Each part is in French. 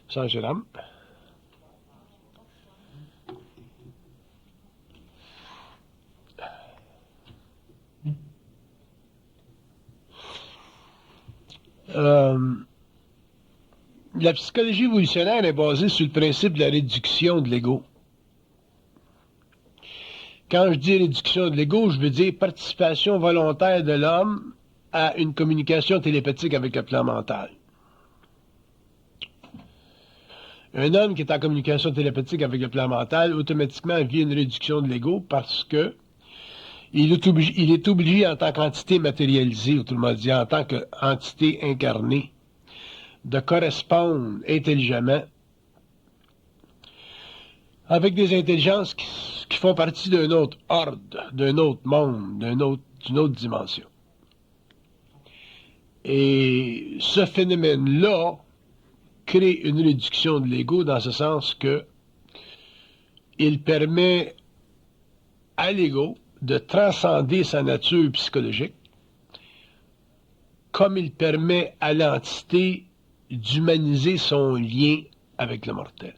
Saint-Jérôme. La psychologie évolutionnaire est basée sur le principe de la réduction de l'ego. Quand je dis réduction de l'ego, je veux dire participation volontaire de l'homme à une communication télépathique avec le plan mental. Un homme qui est en communication télépathique avec le plan mental, automatiquement vit une réduction de l'ego parce que il est obligé en tant qu'entité matérialisée, autrement dit en tant qu'entité incarnée, de correspondre intelligemment avec des intelligences qui font partie d'un autre ordre, d'un autre monde, d'une autre dimension. Et ce phénomène-là crée une réduction de l'ego dans ce sens que il permet à l'ego de transcender sa nature psychologique, comme il permet à l'entité d'humaniser son lien avec le mortel.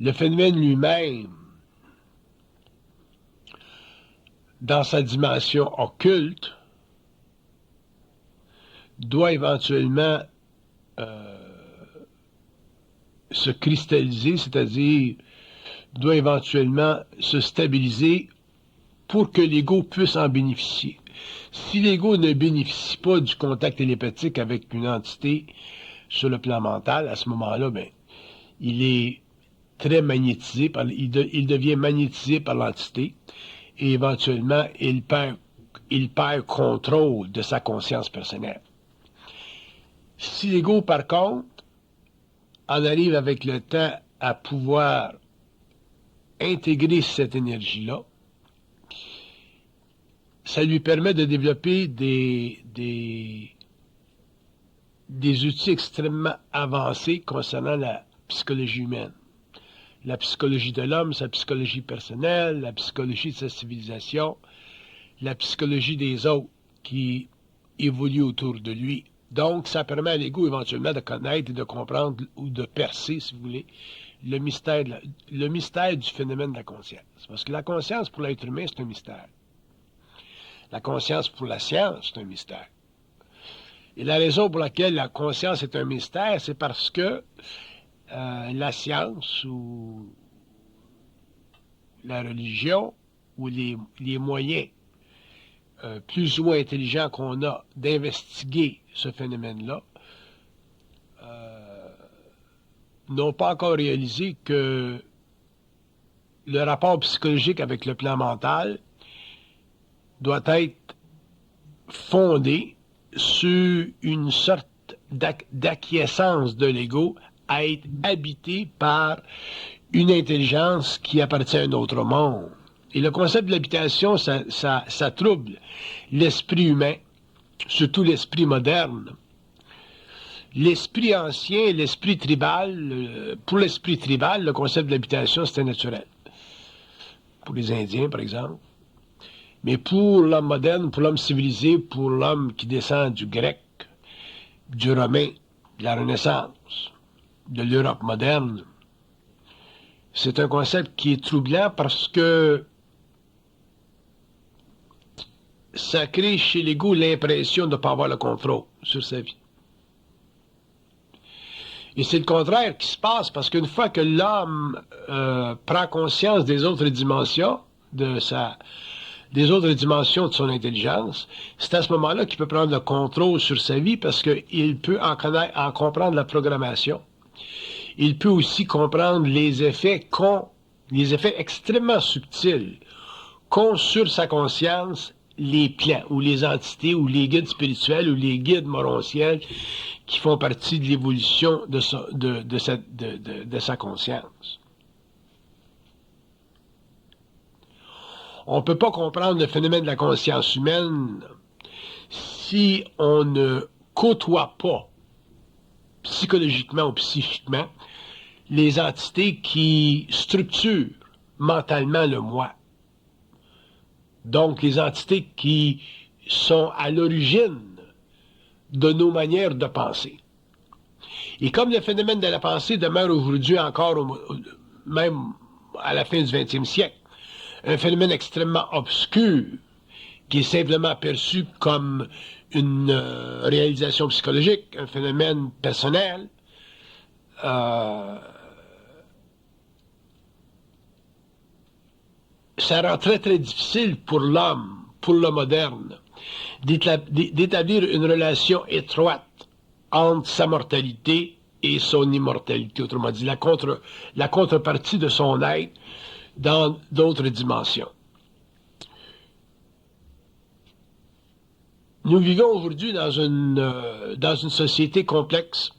Le phénomène lui-même, dans sa dimension occulte, doit éventuellement se cristalliser, c'est-à-dire doit éventuellement se stabiliser pour que l'ego puisse en bénéficier. Si l'ego ne bénéficie pas du contact télépathique avec une entité sur le plan mental, à ce moment-là, ben, il est très magnétisé, il devient magnétisé par l'entité et éventuellement, il perd contrôle de sa conscience personnelle. Si l'ego, par contre, en arrive avec le temps à pouvoir intégrer cette énergie-là, ça lui permet de développer des outils extrêmement avancés concernant la psychologie humaine. La psychologie de l'homme, sa psychologie personnelle, la psychologie de sa civilisation, la psychologie des autres qui évoluent autour de lui. Donc, ça permet à l'ego éventuellement de connaître et de comprendre ou de percer, si vous voulez, le mystère du phénomène de la conscience. Parce que la conscience pour l'être humain, c'est un mystère. La conscience pour la science, c'est un mystère. Et la raison pour laquelle la conscience est un mystère, c'est parce que la science ou la religion ou les moyens plus ou moins intelligents qu'on a d'investiguer ce phénomène-là n'ont pas encore réalisé que le rapport psychologique avec le plan mental doit être fondé sur une sorte d'acquiescence de l'ego à être habité par une intelligence qui appartient à un autre monde. Et le concept de l'habitation, ça trouble l'esprit humain, surtout l'esprit moderne. L'esprit ancien, l'esprit tribal, pour l'esprit tribal, le concept de l'habitation, c'était naturel. Pour les Indiens, par exemple. Mais pour l'homme moderne, pour l'homme civilisé, pour l'homme qui descend du grec, du romain, de la Renaissance, de l'Europe moderne, c'est un concept qui est troublant parce que ça crée chez l'ego l'impression de ne pas avoir le contrôle sur sa vie. Et c'est le contraire qui se passe parce qu'une fois que l'homme prend conscience des autres dimensions de son intelligence, c'est à ce moment-là qu'il peut prendre le contrôle sur sa vie parce qu'il peut en comprendre la programmation. Il peut aussi comprendre les effets extrêmement subtils qu'ont sur sa conscience les plans, ou les entités, ou les guides spirituels, ou les guides morontiels qui font partie de l'évolution de sa conscience. On ne peut pas comprendre le phénomène de la conscience humaine si on ne côtoie pas, psychologiquement ou psychiquement, les entités qui structurent mentalement le moi. Donc, les entités qui sont à l'origine de nos manières de penser. Et comme le phénomène de la pensée demeure aujourd'hui encore, même à la fin du 20e siècle, un phénomène extrêmement obscur, qui est simplement perçu comme une réalisation psychologique, un phénomène personnel, ça rend très très difficile pour l'homme, pour le moderne, d'établir une relation étroite entre sa mortalité et son immortalité, autrement dit, la contrepartie de son être dans d'autres dimensions. Nous vivons aujourd'hui dans une société complexe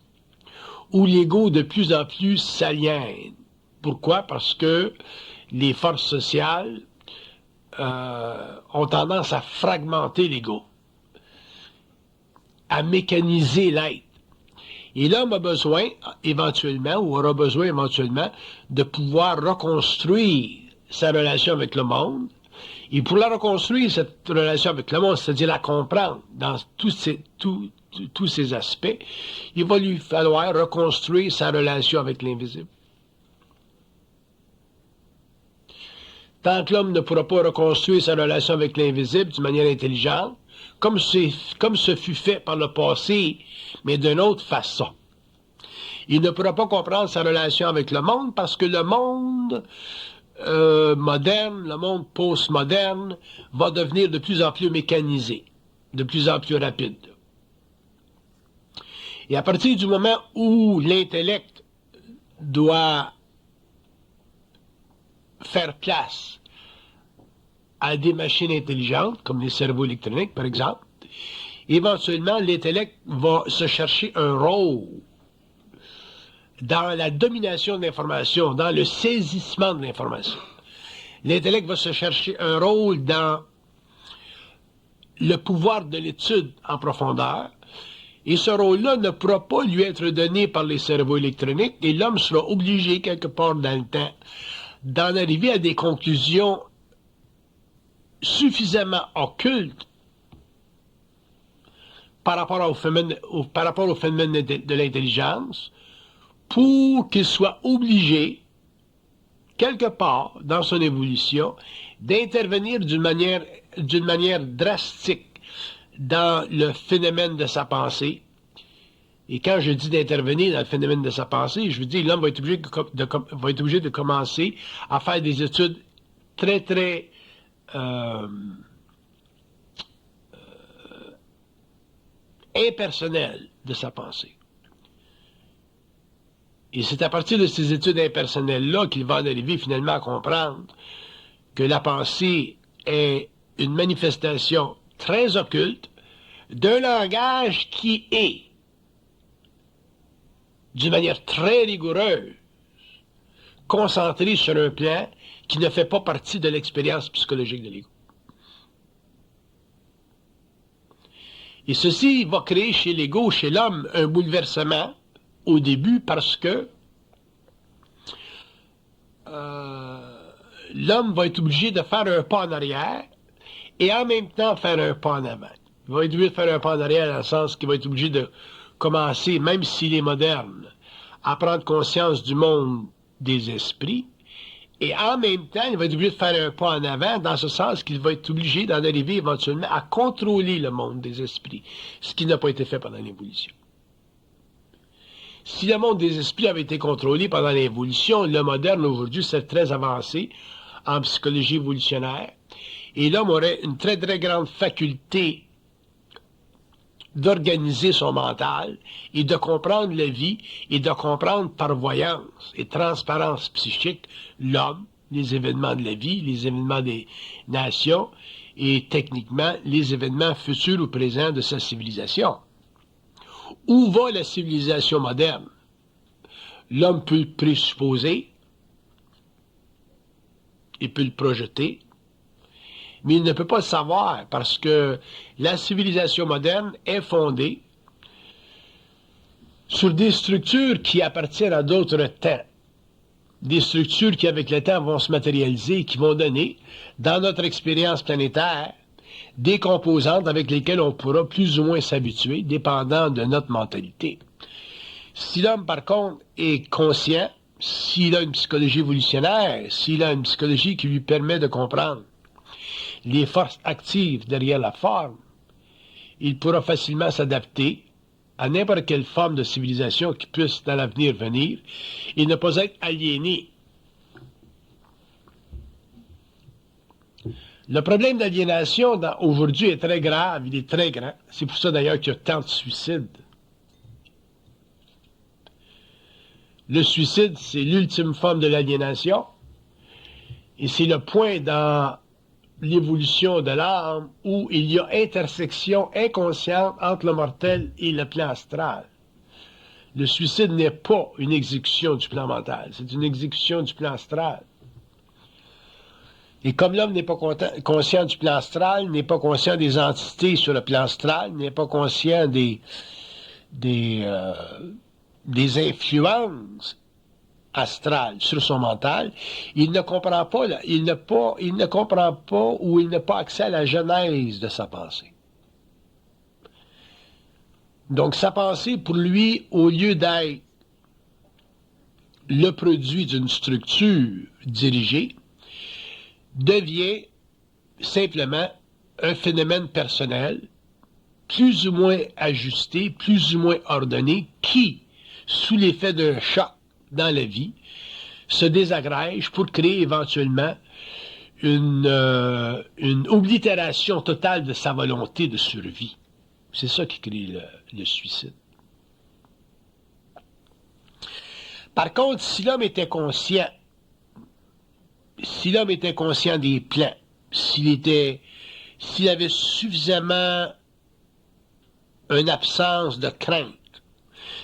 où l'ego de plus en plus s'aliène. Pourquoi? Parce que les forces sociales ont tendance à fragmenter l'ego, à mécaniser l'être. Et l'homme a besoin, éventuellement, ou aura besoin éventuellement, de pouvoir reconstruire sa relation avec le monde. Et pour la reconstruire, cette relation avec le monde, c'est-à-dire la comprendre dans tous ces aspects, il va lui falloir reconstruire sa relation avec l'invisible. Tant que l'homme ne pourra pas reconstruire sa relation avec l'invisible d'une manière intelligente, comme ce fut fait par le passé, mais d'une autre façon, il ne pourra pas comprendre sa relation avec le monde parce que le monde moderne, le monde postmoderne, va devenir de plus en plus mécanisé, de plus en plus rapide. Et à partir du moment où l'intellect doit faire place à des machines intelligentes, comme les cerveaux électroniques, par exemple, éventuellement, l'intellect va se chercher un rôle dans la domination de l'information, dans le saisissement de l'information. L'intellect va se chercher un rôle dans le pouvoir de l'étude en profondeur, et ce rôle-là ne pourra pas lui être donné par les cerveaux électroniques, et l'homme sera obligé, quelque part dans le temps, d'en arriver à des conclusions suffisamment occultes par rapport au phénomène de l'intelligence, pour qu'il soit obligé, quelque part dans son évolution, d'intervenir d'une manière drastique dans le phénomène de sa pensée. Et quand je dis d'intervenir dans le phénomène de sa pensée, je veux dire l'homme va être obligé de commencer à faire des études très, très impersonnelles de sa pensée. Et c'est à partir de ces études impersonnelles-là qu'il va en arriver finalement à comprendre que la pensée est une manifestation très occulte d'un langage qui est, d'une manière très rigoureuse, concentré sur un plan qui ne fait pas partie de l'expérience psychologique de l'ego. Et ceci va créer chez l'ego, chez l'homme, un bouleversement au début parce que l'homme va être obligé de faire un pas en arrière et en même temps faire un pas en avant. Il va être obligé de faire un pas en arrière dans le sens qu'il va être obligé de commencer, même s'il est moderne, à prendre conscience du monde des esprits, et en même temps, il va être obligé de faire un pas en avant, dans ce sens qu'il va être obligé d'en arriver éventuellement à contrôler le monde des esprits, ce qui n'a pas été fait pendant l'évolution. Si le monde des esprits avait été contrôlé pendant l'évolution, le moderne aujourd'hui serait très avancé en psychologie évolutionnaire, et l'homme aurait une très très grande faculté d'organiser son mental et de comprendre la vie et de comprendre par voyance et transparence psychique l'homme, les événements de la vie, les événements des nations et techniquement les événements futurs ou présents de sa civilisation. Où va la civilisation moderne? L'homme peut le présupposer, il peut le projeter, mais il ne peut pas le savoir parce que la civilisation moderne est fondée sur des structures qui appartiennent à d'autres temps. Des structures qui, avec le temps, vont se matérialiser et qui vont donner, dans notre expérience planétaire, des composantes avec lesquelles on pourra plus ou moins s'habituer, dépendant de notre mentalité. Si l'homme, par contre, est conscient, s'il a une psychologie évolutionnaire, s'il a une psychologie qui lui permet de comprendre les forces actives derrière la forme, il pourra facilement s'adapter à n'importe quelle forme de civilisation qui puisse dans l'avenir venir et ne pas être aliéné. Le problème d'aliénation aujourd'hui est très grave, il est très grand. C'est pour ça d'ailleurs qu'il y a tant de suicides. Le suicide, c'est l'ultime forme de l'aliénation et c'est le point dans l'évolution de l'âme où il y a intersection inconsciente entre le mortel et le plan astral. Le suicide n'est pas une exécution du plan mental, c'est une exécution du plan astral. Et comme l'homme n'est pas conscient du plan astral, n'est pas conscient des entités sur le plan astral, n'est pas conscient des influences astrales sur son mental, il ne comprend pas, il ne comprend pas ou il n'a pas accès à la genèse de sa pensée. Donc sa pensée, pour lui, au lieu d'être le produit d'une structure dirigée, devient simplement un phénomène personnel, plus ou moins ajusté, plus ou moins ordonné, qui, sous l'effet d'un choc dans la vie, se désagrège pour créer éventuellement une oblitération totale de sa volonté de survie. C'est ça qui crée le suicide. Par contre, si l'homme était conscient des plans, s'il avait suffisamment une absence de crainte,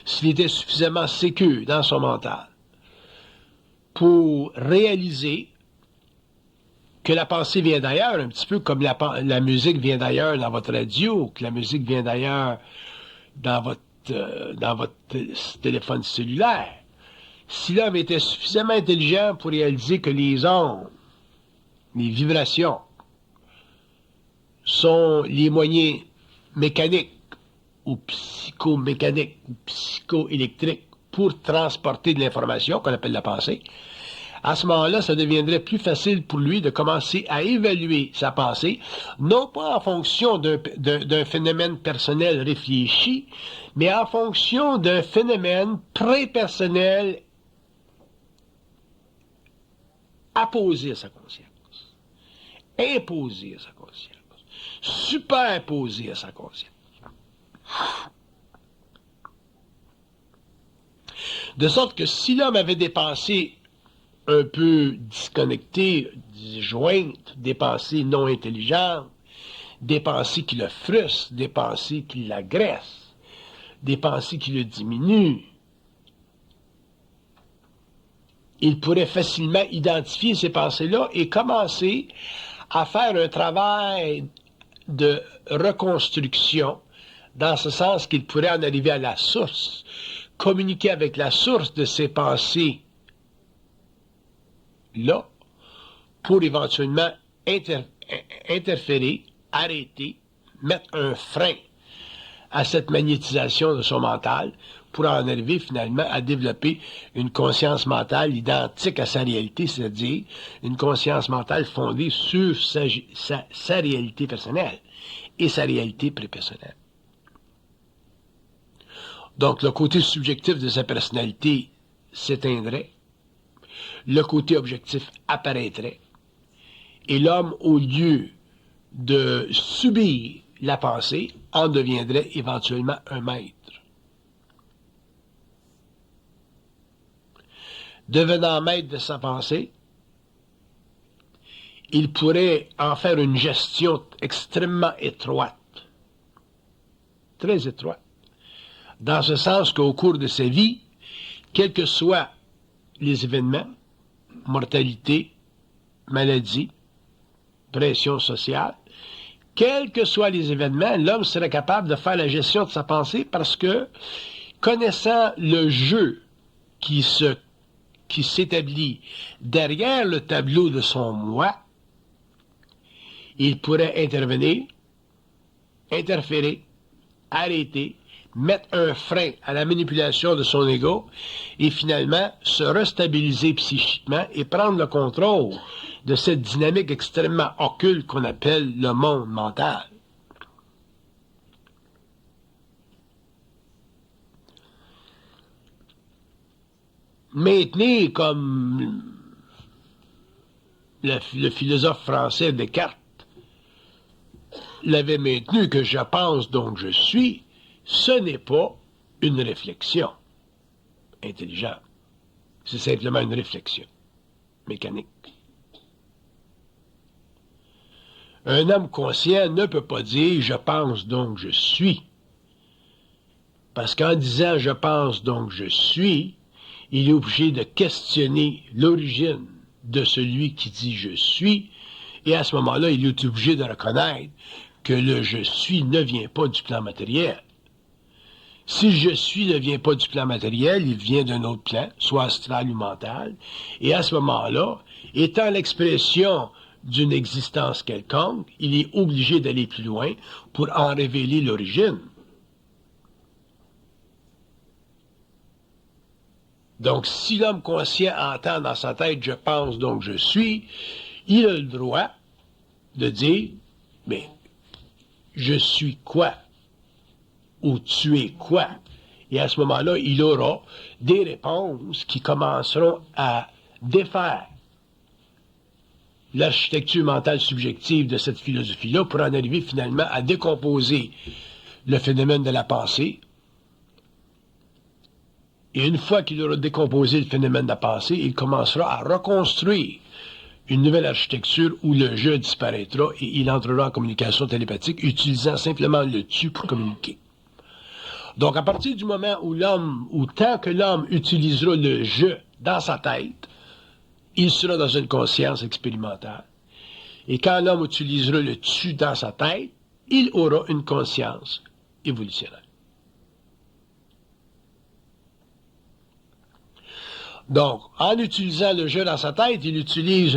s'il était suffisamment sécure dans son mental pour réaliser que la pensée vient d'ailleurs, un petit peu comme la musique vient d'ailleurs dans votre radio, que la musique vient d'ailleurs dans votre téléphone cellulaire. Si l'homme était suffisamment intelligent pour réaliser que les ondes, les vibrations, sont les moyens mécaniques ou psychomécaniques ou psychoélectriques pour transporter de l'information qu'on appelle la pensée, à ce moment-là, ça deviendrait plus facile pour lui de commencer à évaluer sa pensée, non pas en fonction d'un phénomène personnel réfléchi, mais en fonction d'un phénomène pré-personnel apposé à sa conscience, imposé à sa conscience, superposé à sa conscience. De sorte que si l'homme avait des pensées un peu disconnectées, disjointes, des pensées non intelligentes, des pensées qui le frustrent, des pensées qui l'agressent, des pensées qui le diminuent, il pourrait facilement identifier ces pensées-là et commencer à faire un travail de reconstruction, dans ce sens qu'il pourrait en arriver à la source, communiquer avec la source de ces pensées-là, pour éventuellement interférer, arrêter, mettre un frein à cette magnétisation de son mental, pour en arriver finalement à développer une conscience mentale identique à sa réalité, c'est-à-dire une conscience mentale fondée sur sa réalité personnelle et sa réalité prépersonnelle. Donc le côté subjectif de sa personnalité s'éteindrait, le côté objectif apparaîtrait, et l'homme, au lieu de subir la pensée, en deviendrait éventuellement un maître. Devenant maître de sa pensée, il pourrait en faire une gestion extrêmement étroite, très étroite, dans ce sens qu'au cours de sa vie, quels que soient les événements, mortalité, maladie, pression sociale, quels que soient les événements, l'homme serait capable de faire la gestion de sa pensée parce que, connaissant le jeu qui s'établit derrière le tableau de son moi, il pourrait intervenir, interférer, arrêter, mettre un frein à la manipulation de son ego et finalement se restabiliser psychiquement et prendre le contrôle de cette dynamique extrêmement occulte qu'on appelle le monde mental. Maintenir comme le philosophe français Descartes l'avait maintenu que je pense donc je suis, ce n'est pas une réflexion intelligente. C'est simplement une réflexion mécanique. Un homme conscient ne peut pas dire « je pense donc je suis ». Parce qu'en disant « je pense donc je suis », il est obligé de questionner l'origine de celui qui dit « je suis », et à ce moment-là, il est obligé de reconnaître que le « je suis » ne vient pas du plan matériel. Si le « je suis » ne vient pas du plan matériel, il vient d'un autre plan, soit astral ou mental, et à ce moment-là, étant l'expression d'une existence quelconque, il est obligé d'aller plus loin pour en révéler l'origine. Donc, si l'homme conscient entend dans sa tête « je pense donc je suis », il a le droit de dire « mais je suis quoi » ou « tu es quoi ». Et à ce moment-là, il aura des réponses qui commenceront à défaire l'architecture mentale subjective de cette philosophie-là pour en arriver finalement à décomposer le phénomène de la pensée. Et une fois qu'il aura décomposé le phénomène de la pensée, il commencera à reconstruire une nouvelle architecture où le je disparaîtra et il entrera en communication télépathique utilisant simplement le tu pour communiquer. Donc, à partir du moment où tant que l'homme utilisera le je dans sa tête, il sera dans une conscience expérimentale. Et quand l'homme utilisera le tu dans sa tête, il aura une conscience évolutionnelle. Donc, en utilisant le je dans sa tête, il utilise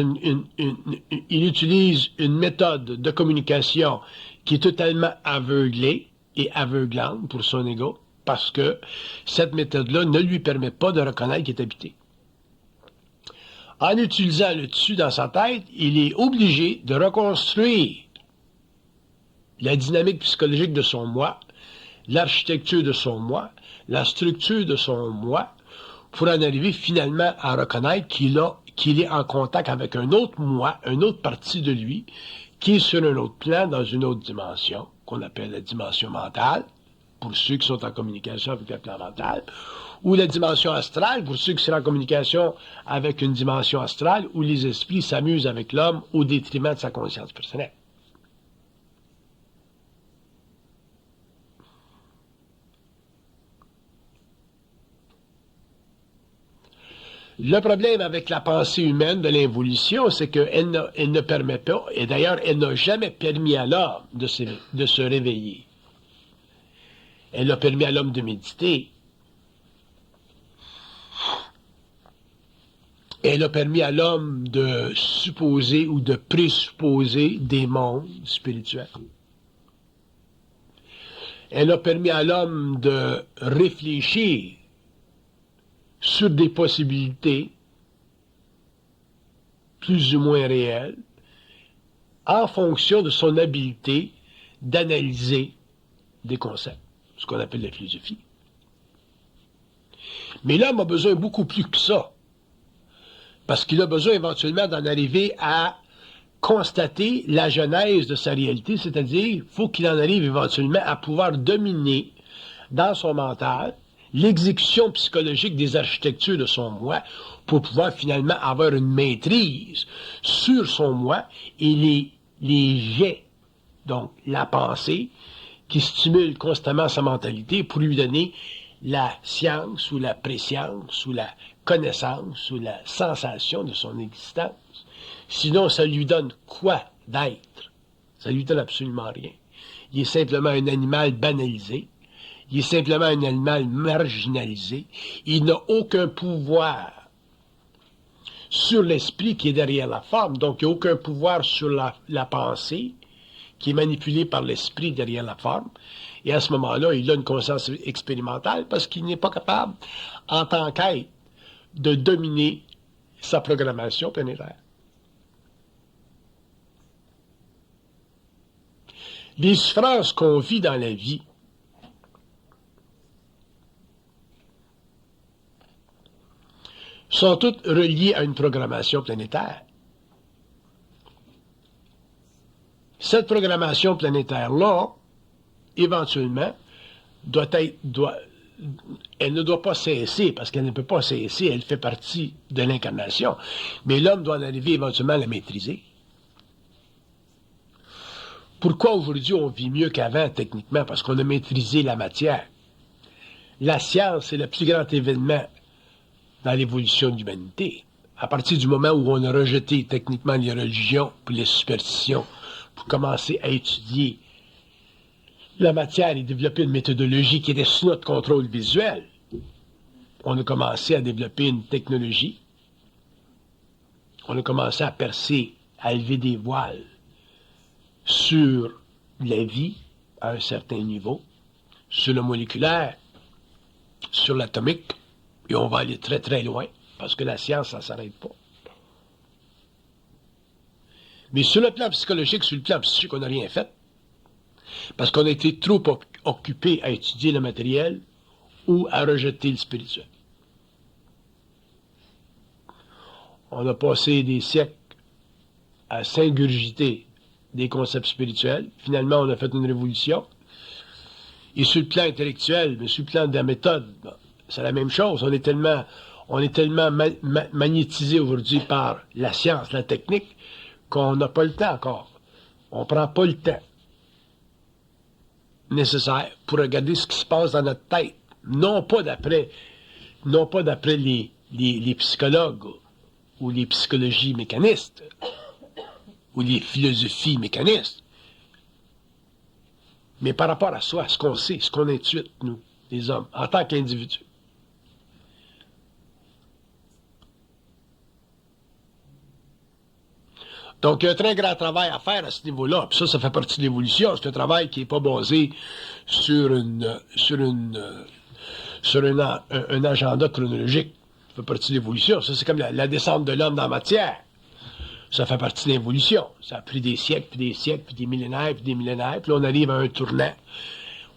une méthode de communication qui est totalement aveuglée et aveuglante pour son ego, parce que cette méthode-là ne lui permet pas de reconnaître qu'il est habité. En utilisant le tu dans sa tête, il est obligé de reconstruire la dynamique psychologique de son moi, l'architecture de son moi, la structure de son moi, pour en arriver finalement à reconnaître qu'il est en contact avec un autre moi, une autre partie de lui, qui est sur un autre plan, dans une autre dimension, qu'on appelle la dimension mentale, pour ceux qui sont en communication avec le plan mental, ou la dimension astrale, pour ceux qui sont en communication avec une dimension astrale, où les esprits s'amusent avec l'homme au détriment de sa conscience personnelle. Le problème avec la pensée humaine de l'involution, c'est qu'elle ne permet pas, et d'ailleurs, elle n'a jamais permis à l'homme de se réveiller. Elle a permis à l'homme de méditer. Elle a permis à l'homme de supposer ou de présupposer des mondes spirituels. Elle a permis à l'homme de réfléchir sur des possibilités plus ou moins réelles en fonction de son habileté d'analyser des concepts, ce qu'on appelle la philosophie. Mais l'homme a besoin beaucoup plus que ça, parce qu'il a besoin éventuellement d'en arriver à constater la genèse de sa réalité, c'est-à-dire il faut qu'il en arrive éventuellement à pouvoir dominer dans son mental l'exécution psychologique des architectures de son moi pour pouvoir finalement avoir une maîtrise sur son moi et les jets, donc la pensée, qui stimule constamment sa mentalité pour lui donner la science ou la préscience ou la connaissance ou la sensation de son existence. Sinon, ça lui donne quoi d'être? Ça lui donne absolument rien. Il est simplement un animal banalisé. Il est simplement un animal marginalisé. Il n'a aucun pouvoir sur l'esprit qui est derrière la forme. Donc, il n'y a aucun pouvoir sur la pensée qui est manipulée par l'esprit derrière la forme. Et à ce moment-là, il a une conscience expérimentale parce qu'il n'est pas capable, en tant qu'être, de dominer sa programmation planétaire. Les souffrances qu'on vit dans la vie sont toutes reliées à une programmation planétaire. Cette programmation planétaire-là, éventuellement, elle ne doit pas cesser, parce qu'elle ne peut pas cesser, elle fait partie de l'incarnation. Mais l'homme doit en arriver éventuellement à la maîtriser. Pourquoi aujourd'hui on vit mieux qu'avant, techniquement? Parce qu'on a maîtrisé la matière. La science est le plus grand événement dans l'évolution de l'humanité. À partir du moment où on a rejeté techniquement les religions et les superstitions pour commencer à étudier la matière et développer une méthodologie qui était sous notre contrôle visuel, on a commencé à développer une technologie. On a commencé à percer, à élever des voiles sur la vie à un certain niveau, sur le moléculaire, sur l'atomique, et on va aller très très loin, parce que la science, ça ne s'arrête pas. Mais sur le plan psychologique, sur le plan psychique, on n'a rien fait, parce qu'on a été trop occupé à étudier le matériel ou à rejeter le spirituel. On a passé des siècles à s'ingurgiter des concepts spirituels. Finalement, on a fait une révolution. Et sur le plan intellectuel, mais sur le plan de la méthode, c'est la même chose. On est tellement magnétisé aujourd'hui par la science, la technique, qu'on n'a pas le temps encore. On ne prend pas le temps nécessaire pour regarder ce qui se passe dans notre tête. Non pas d'après les psychologues ou les psychologies mécanistes ou les philosophies mécanistes, mais par rapport à soi, ce qu'on sait, ce qu'on intuite, nous, les hommes, en tant qu'individus. Donc, il y a un très grand travail à faire à ce niveau-là. Puis ça fait partie de l'évolution. C'est un travail qui n'est pas basé sur un agenda chronologique. Ça fait partie de l'évolution. Ça, c'est comme la descente de l'homme dans la matière. Ça fait partie de l'évolution. Ça a pris des siècles, puis des siècles, puis des millénaires, puis des millénaires. Puis là, on arrive à un tournant.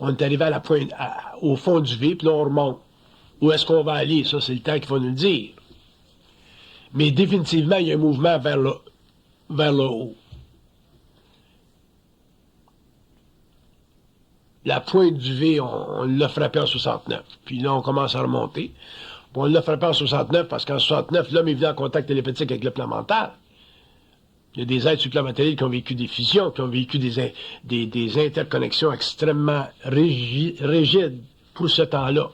On est arrivé à la pointe, au fond du V, puis là, on remonte. Où est-ce qu'on va aller? Ça, c'est le temps qu'il va nous le dire. Mais définitivement, il y a un mouvement vers le haut. La pointe du V, on l'a frappé en 69. Puis là, on commence à remonter. Puis on l'a frappé en 69 parce qu'en 69, l'homme est venu en contact télépathique avec le plan mental. Il y a des êtres sur le plan matériel qui ont vécu des fusions, qui ont vécu des interconnexions extrêmement rigides pour ce temps-là,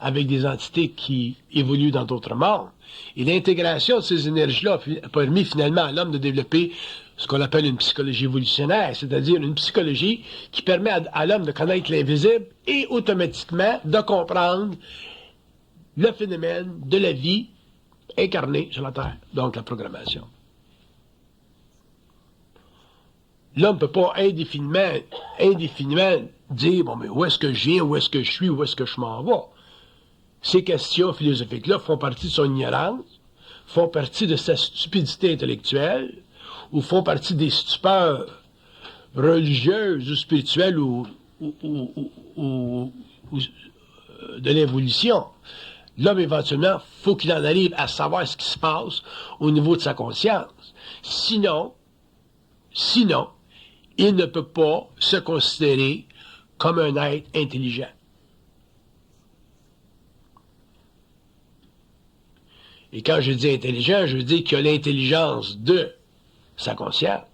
avec des entités qui évoluent dans d'autres mondes. Et l'intégration de ces énergies-là a permis finalement à l'homme de développer ce qu'on appelle une psychologie évolutionnaire, c'est-à-dire une psychologie qui permet à l'homme de connaître l'invisible et automatiquement de comprendre le phénomène de la vie incarnée sur la Terre, donc la programmation. L'homme ne peut pas indéfiniment dire, bon, mais où est-ce que je viens, où est-ce que je suis, où est-ce que je m'en vais. Ces questions philosophiques-là font partie de son ignorance, font partie de sa stupidité intellectuelle, ou font partie des stupeurs religieuses ou spirituelles ou de l'évolution. L'homme, éventuellement, faut qu'il en arrive à savoir ce qui se passe au niveau de sa conscience. Sinon, il ne peut pas se considérer comme un être intelligent. Et quand je dis intelligent, je dis qu'il a l'intelligence de sa conscience.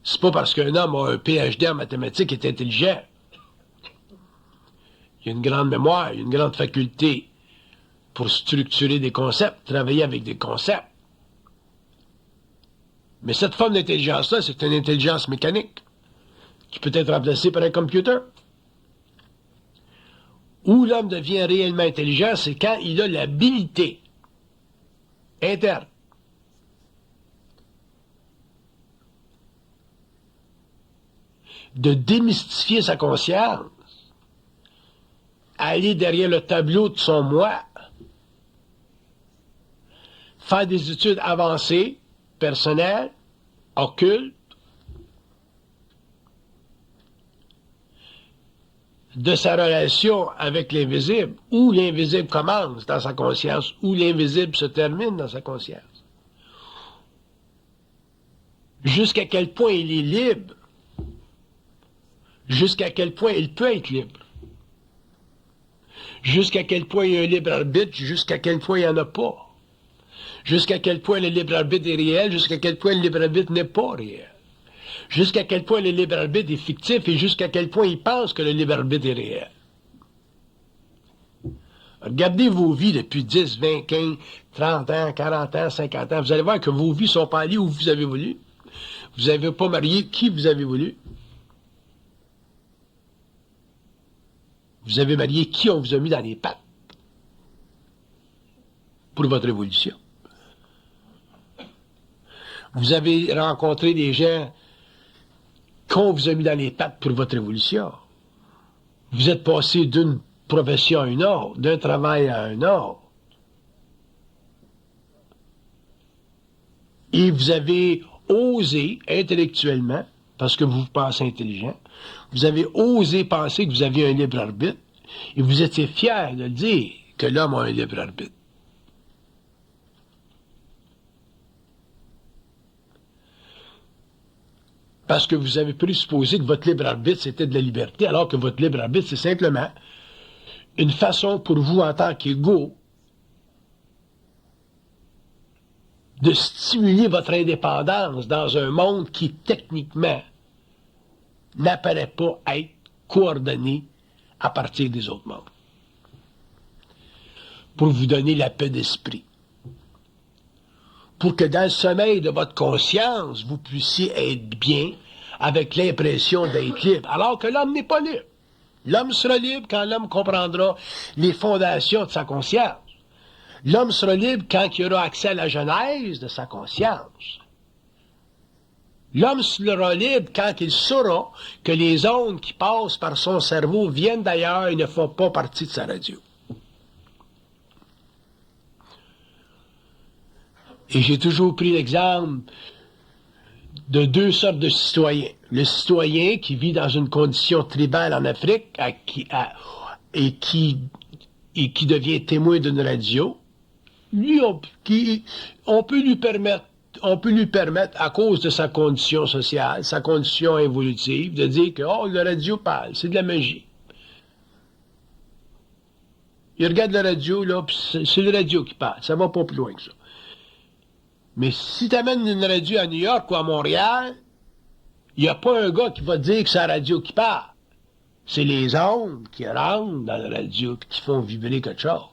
C'est pas parce qu'un homme a un PhD en mathématiques qu'il est intelligent. Il a une grande mémoire, il a une grande faculté pour structurer des concepts, travailler avec des concepts. Mais cette forme d'intelligence-là, c'est une intelligence mécanique qui peut être remplacée par un computer. Où l'homme devient réellement intelligent, c'est quand il a l'habilité interne de démystifier sa conscience, aller derrière le tableau de son moi, faire des études avancées, personnelles, occultes, de sa relation avec l'invisible, où l'invisible commence dans sa conscience, où l'invisible se termine dans sa conscience. Jusqu'à quel point il est libre, jusqu'à quel point il peut être libre, jusqu'à quel point il y a un libre arbitre, jusqu'à quel point il n'y en a pas, jusqu'à quel point le libre arbitre est réel, jusqu'à quel point le libre arbitre n'est pas réel, jusqu'à quel point le libre arbitre est fictif et jusqu'à quel point il pense que le libre arbitre est réel. Regardez vos vies depuis 10, 20, 15, 30 ans, 40 ans, 50 ans. Vous allez voir que vos vies sont pas allées où vous avez voulu. Vous n'avez pas marié qui vous avez voulu. Vous avez marié qui on vous a mis dans les pattes pour votre évolution. Vous avez rencontré des gens qu'on vous a mis dans les pattes pour votre évolution. Vous êtes passé d'une profession à une autre, d'un travail à un autre. Et vous avez osé intellectuellement, parce que vous vous pensez intelligent, vous avez osé penser que vous aviez un libre arbitre, et vous étiez fier de dire que l'homme a un libre arbitre. Parce que vous avez présupposé que votre libre arbitre, c'était de la liberté, alors que votre libre arbitre, c'est simplement une façon pour vous, en tant qu'égaux, de stimuler votre indépendance dans un monde qui, techniquement, n'apparaît pas être coordonné à partir des autres mondes. Pour vous donner la paix d'esprit. Pour que dans le sommeil de votre conscience, vous puissiez être bien avec l'impression d'être libre, alors que l'homme n'est pas libre. L'homme sera libre quand l'homme comprendra les fondations de sa conscience. L'homme sera libre quand il aura accès à la genèse de sa conscience. L'homme sera libre quand il saura que les ondes qui passent par son cerveau viennent d'ailleurs et ne font pas partie de sa radio. Et j'ai toujours pris l'exemple de deux sortes de citoyens. Le citoyen qui vit dans une condition tribale en Afrique et qui devient témoin d'une radio, lui, on peut lui permettre, à cause de sa condition sociale, sa condition évolutive, de dire que, oh, la radio parle, c'est de la magie. Il regarde la radio, là, puis c'est la radio qui parle, ça va pas plus loin que ça. Mais si tu amènes une radio à New York ou à Montréal, il n'y a pas un gars qui va dire que c'est la radio qui parle. C'est les ondes qui rentrent dans la radio et qui font vibrer quelque chose.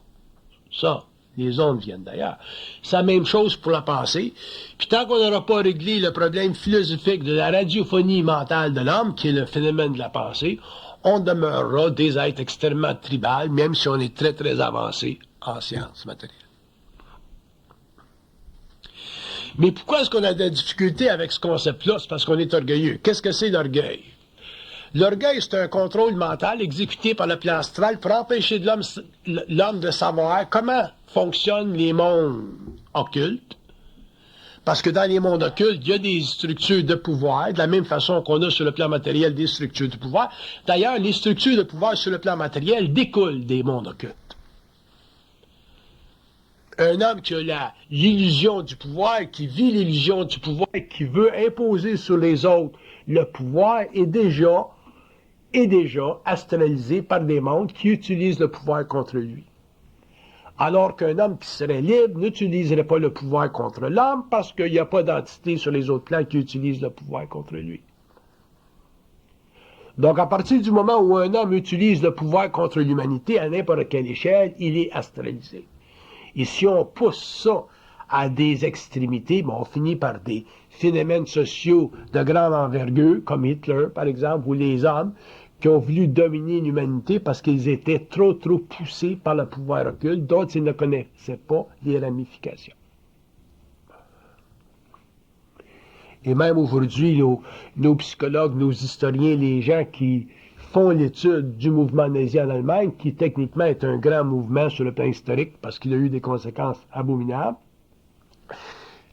Ça, les ondes viennent d'ailleurs. C'est la même chose pour la pensée. Puis tant qu'on n'aura pas réglé le problème philosophique de la radiophonie mentale de l'homme, qui est le phénomène de la pensée, on demeurera des êtres extrêmement tribales, même si on est très, très avancé en sciences matérielles. Mais pourquoi est-ce qu'on a de la difficulté avec ce concept-là? C'est parce qu'on est orgueilleux. Qu'est-ce que c'est l'orgueil? L'orgueil, c'est un contrôle mental exécuté par le plan astral pour empêcher de l'homme de savoir comment fonctionnent les mondes occultes. Parce que dans les mondes occultes, il y a des structures de pouvoir, de la même façon qu'on a sur le plan matériel des structures de pouvoir. D'ailleurs, les structures de pouvoir sur le plan matériel découlent des mondes occultes. Un homme qui a l'illusion du pouvoir, qui vit l'illusion du pouvoir, qui veut imposer sur les autres le pouvoir, est déjà astralisé par des mondes qui utilisent le pouvoir contre lui. Alors qu'un homme qui serait libre n'utiliserait pas le pouvoir contre l'homme parce qu'il n'y a pas d'entité sur les autres plans qui utilise le pouvoir contre lui. Donc, à partir du moment où un homme utilise le pouvoir contre l'humanité à n'importe quelle échelle, il est astralisé. Et si on pousse ça à des extrémités, ben on finit par des phénomènes sociaux de grande envergure, comme Hitler, par exemple, ou les hommes qui ont voulu dominer l'humanité parce qu'ils étaient trop poussés par le pouvoir occulte, dont ils ne connaissaient pas les ramifications. Et même aujourd'hui, nos psychologues, nos historiens, les gens qui font l'étude du mouvement nazi en Allemagne, qui techniquement est un grand mouvement sur le plan historique parce qu'il a eu des conséquences abominables,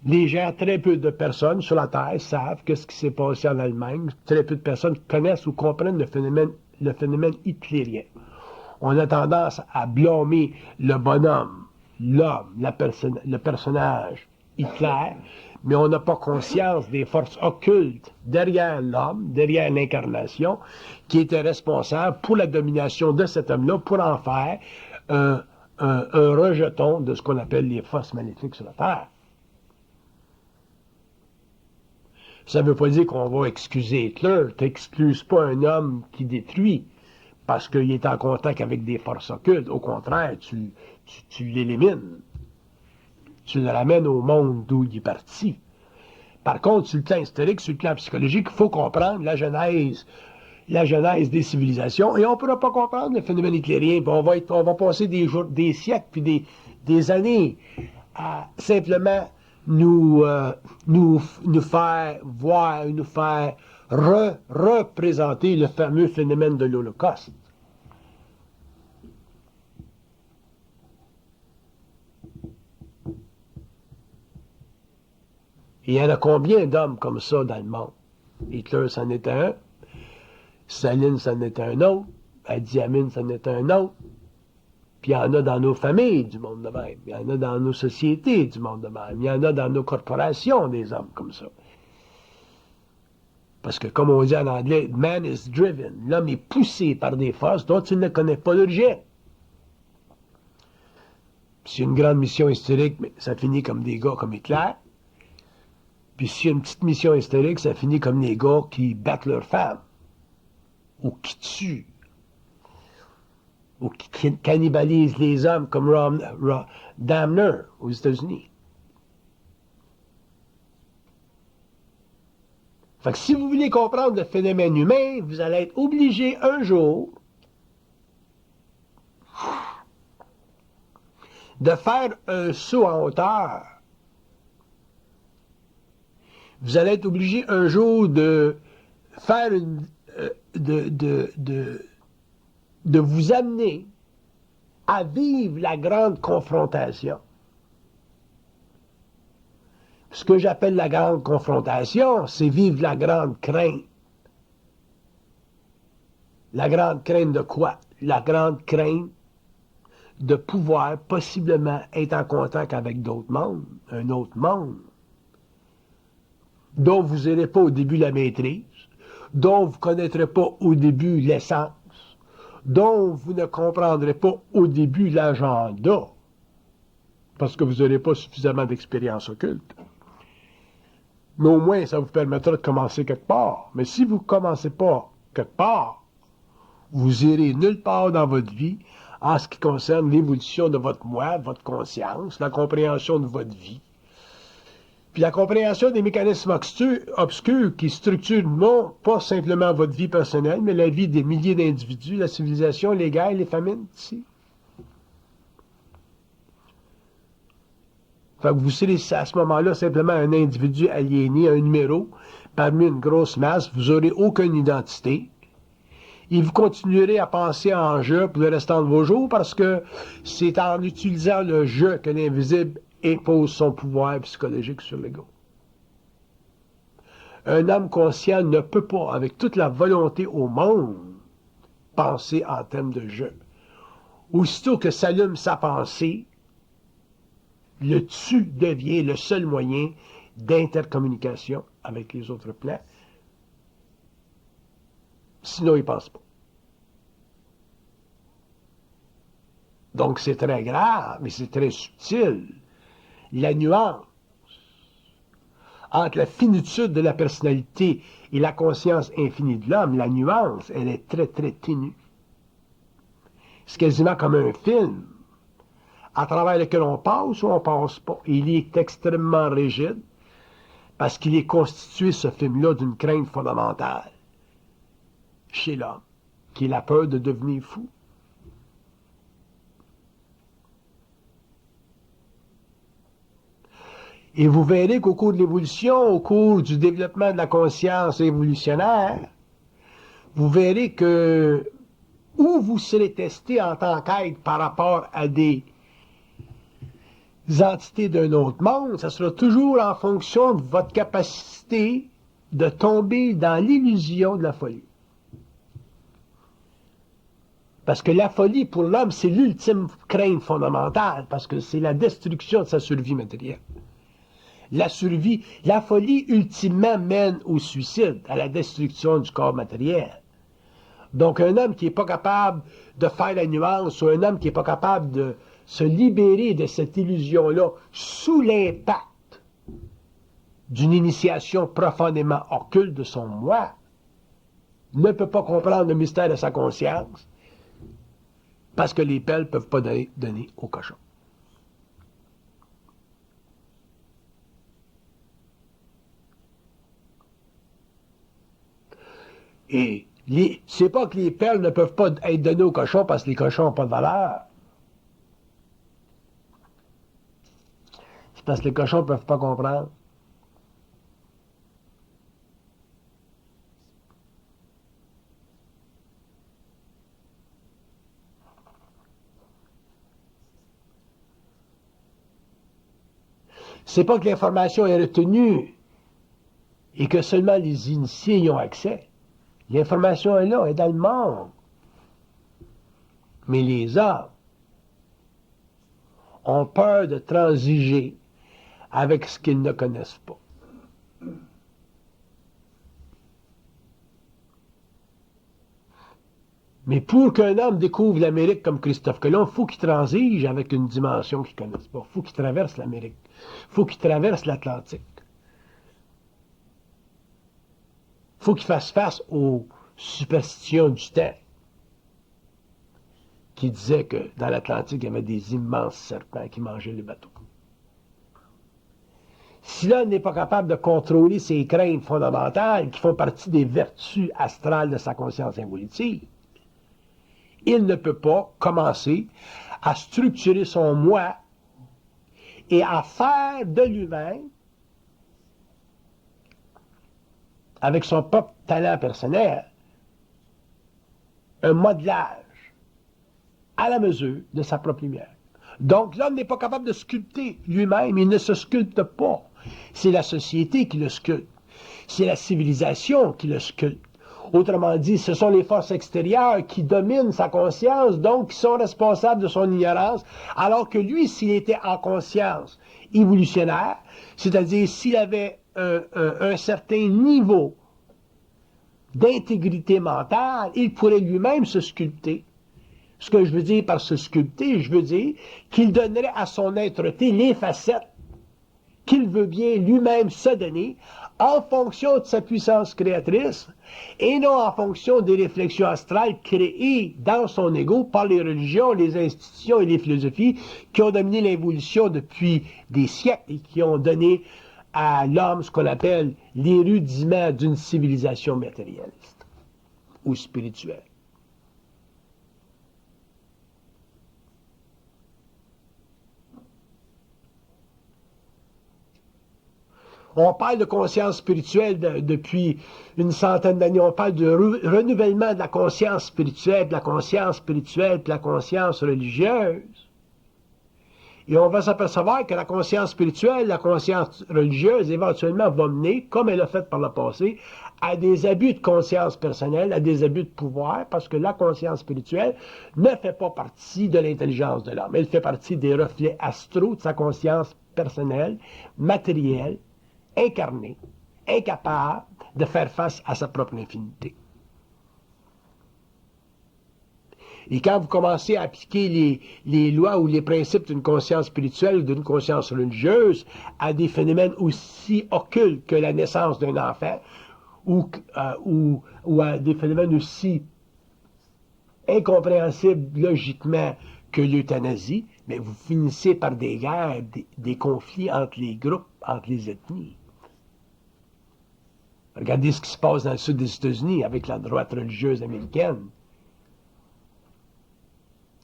les gens, très peu de personnes sur la Terre savent ce qui s'est passé en Allemagne. Très peu de personnes connaissent ou comprennent le phénomène hitlérien. On a tendance à blâmer le bonhomme, l'homme, le personnage Hitler, mais on n'a pas conscience des forces occultes derrière l'homme, derrière l'incarnation, qui étaient responsables pour la domination de cet homme-là, pour en faire un rejeton de ce qu'on appelle les forces maléfiques sur la Terre. Ça ne veut pas dire qu'on va excuser Hitler. Tu n'excuses pas un homme qui détruit parce qu'il est en contact avec des forces occultes. Au contraire, tu l'élimines. Tu le ramènes au monde d'où il est parti. Par contre, sur le plan historique, sur le plan psychologique, il faut comprendre la genèse des civilisations et on ne pourra pas comprendre le phénomène hitlérien. On va passer des siècles puis des années à simplement nous faire voir, nous faire représenter le fameux phénomène de l'Holocauste. Et il y en a combien d'hommes comme ça dans le monde? Hitler, c'en était un. Staline, c'en était un autre. Idi Amin, c'en était un autre. Puis il y en a dans nos familles du monde de même. Il y en a dans nos sociétés du monde de même. Il y en a dans nos corporations des hommes comme ça. Parce que, comme on dit en anglais, man is driven. L'homme est poussé par des forces dont il ne connaît pas l'origine. C'est une grande mission historique, mais ça finit comme des gars comme Hitler. Puis s'il y a une petite mission historique, ça finit comme les gars qui battent leurs femmes. Ou qui tuent. Ou qui cannibalisent les hommes comme Dahmer aux États-Unis. Fait que si vous voulez comprendre le phénomène humain, vous allez être obligé un jour de faire un saut en hauteur. Vous allez être obligé un jour de faire une... de vous amener à vivre la grande confrontation. Ce que j'appelle la grande confrontation, c'est vivre la grande crainte. La grande crainte de quoi? La grande crainte de pouvoir possiblement être en contact avec d'autres mondes, un autre monde, dont vous n'aurez pas au début la maîtrise, dont vous ne connaîtrez pas au début l'essence, dont vous ne comprendrez pas au début l'agenda, parce que vous n'aurez pas suffisamment d'expérience occulte. Mais au moins, ça vous permettra de commencer quelque part. Mais si vous ne commencez pas quelque part, vous irez nulle part dans votre vie en ce qui concerne l'évolution de votre moi, de votre conscience, la compréhension de votre vie. Puis la compréhension des mécanismes obscurs qui structurent non pas simplement votre vie personnelle, mais la vie des milliers d'individus, la civilisation, les guerres, les famines, ici. Fait que vous serez à ce moment-là simplement un individu aliéné, un numéro, parmi une grosse masse, vous n'aurez aucune identité. Et vous continuerez à penser en jeu pour le restant de vos jours parce que c'est en utilisant le jeu que l'invisible impose son pouvoir psychologique sur l'ego. Un homme conscient ne peut pas, avec toute la volonté au monde, penser en termes de jeu. Aussitôt que s'allume sa pensée, le tu devient le seul moyen d'intercommunication avec les autres plans. Sinon, il ne pense pas. Donc c'est très grave, mais c'est très subtil. La nuance entre la finitude de la personnalité et la conscience infinie de l'homme, la nuance, elle est très, très ténue. C'est quasiment comme un film à travers lequel on passe ou on passe pas. Il est extrêmement rigide parce qu'il est constitué, ce film-là, d'une crainte fondamentale chez l'homme, qui est la peur de devenir fou. Et vous verrez qu'au cours de l'évolution, au cours du développement de la conscience évolutionnaire, vous verrez que où vous serez testé en tant qu'être par rapport à des entités d'un autre monde, ça sera toujours en fonction de votre capacité de tomber dans l'illusion de la folie. Parce que la folie, pour l'homme, c'est l'ultime crainte fondamentale, parce que c'est la destruction de sa survie matérielle. La survie, la folie, ultimement, mène au suicide, à la destruction du corps matériel. Donc, un homme qui n'est pas capable de faire la nuance, ou un homme qui n'est pas capable de se libérer de cette illusion-là sous l'impact d'une initiation profondément occulte de son moi, ne peut pas comprendre le mystère de sa conscience, parce que les pelles ne peuvent pas donner au cochon. Et c'est pas que les perles ne peuvent pas être données aux cochons parce que les cochons n'ont pas de valeur. C'est parce que les cochons ne peuvent pas comprendre. C'est pas que l'information est retenue et que seulement les initiés y ont accès. L'information est là, elle est dans le monde. Mais les hommes ont peur de transiger avec ce qu'ils ne connaissent pas. Mais pour qu'un homme découvre l'Amérique comme Christophe Colomb, il faut qu'il transige avec une dimension qu'il ne connaisse pas. Il faut qu'il traverse l'Amérique. Il faut qu'il traverse l'Atlantique. Il faut qu'il fasse face aux superstitions du temps qui disaient que dans l'Atlantique, il y avait des immenses serpents qui mangeaient les bateaux. Si l'homme n'est pas capable de contrôler ses craintes fondamentales qui font partie des vertus astrales de sa conscience involutive, il ne peut pas commencer à structurer son moi et à faire de lui-même, avec son propre talent personnel, un modelage à la mesure de sa propre lumière. Donc l'homme n'est pas capable de sculpter lui-même, il ne se sculpte pas. C'est la société qui le sculpte. C'est la civilisation qui le sculpte. Autrement dit, ce sont les forces extérieures qui dominent sa conscience, donc qui sont responsables de son ignorance, alors que lui, s'il était en conscience évolutionnaire, c'est-à-dire s'il avait un certain niveau d'intégrité mentale, il pourrait lui-même se sculpter. Ce que je veux dire par se sculpter, je veux dire qu'il donnerait à son être-té les facettes qu'il veut bien lui-même se donner en fonction de sa puissance créatrice et non en fonction des réflexions astrales créées dans son ego par les religions, les institutions et les philosophies qui ont dominé l'évolution depuis des siècles et qui ont donné à l'homme ce qu'on appelle les rudiments d'une civilisation matérialiste ou spirituelle. On parle de conscience spirituelle depuis une centaine d'années. On parle de renouvellement de la conscience spirituelle, de la conscience spirituelle, de la conscience religieuse. Et on va s'apercevoir que la conscience spirituelle, la conscience religieuse, éventuellement va mener, comme elle a fait par le passé, à des abus de conscience personnelle, à des abus de pouvoir, parce que la conscience spirituelle ne fait pas partie de l'intelligence de l'homme. Elle fait partie des reflets astraux de sa conscience personnelle, matérielle, incarné, incapable de faire face à sa propre infinité. Et quand vous commencez à appliquer les lois ou les principes d'une conscience spirituelle ou d'une conscience religieuse à des phénomènes aussi occultes que la naissance d'un enfant, ou à des phénomènes aussi incompréhensibles logiquement que l'euthanasie, mais vous finissez par des guerres, des conflits entre les groupes, entre les ethnies. Regardez ce qui se passe dans le sud des États-Unis avec la droite religieuse américaine,